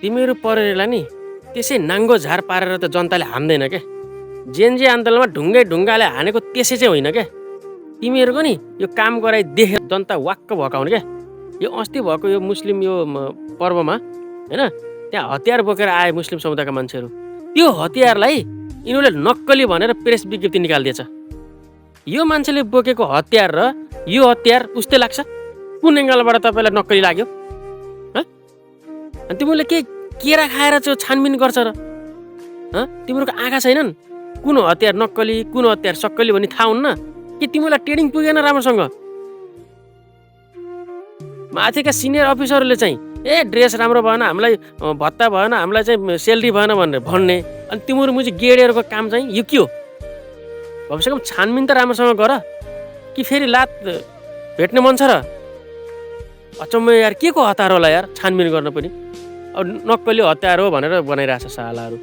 तिमीहरू प्रहरीलाई नि त्यसै नाङ्गो झार पारेर त जनताले हान्दैन क्या। जेएनजी आन्दोलनमा ढुङ्गाले हानेको त्यसै चाहिँ होइन क्या। तिमीहरूको नि यो काम गराइ देखेर जनता वाक्क भकाउने क्या। यो अस्ति भएको यो मुस्लिम यो पर्वमा होइन, त्यहाँ हतियार बोकेर आए मुस्लिम समुदायका मान्छेहरू, त्यो हतियारलाई यिनीहरूले नक्कली भनेर प्रेस विज्ञप्ति निकालिदिएछ। यो मान्छेले बोकेको हतियार र यो हतियार उस्तै लाग्छ? कुन एङ्गलबाट तपाईँलाई नक्कली लाग्यो? अनि तिमीहरूले के केरा खाएर चाहिँ छानबिन गर्छ र? तिमीहरूको आँखा छैनन्? कुन हतियार नक्कली कुन हतियार सक्कली भन्ने थाहा हुन्न कि? तिमीलाई ट्रेनिङ पुगेन राम्रोसँग? माथिका सिनियर अफिसरहरूले चाहिँ ड्रेस राम्रो भएन, हामीलाई भत्ता भएन, हामीलाई चाहिँ सेलेरी भएन भनेर भन्ने, अनि तिमीहरू मुझे गेडीहरूको काम चाहिँ यो के हो? कमसेकम छानबिन त राम्रोसँग गर कि फेरि लात भेट्ने मन छ र? अचम्म यार, के को हतार होला यार छानबिन गर्न पनि? अब नक्कली हतियार हो भनेर बनाइरहेछ सालाहरू।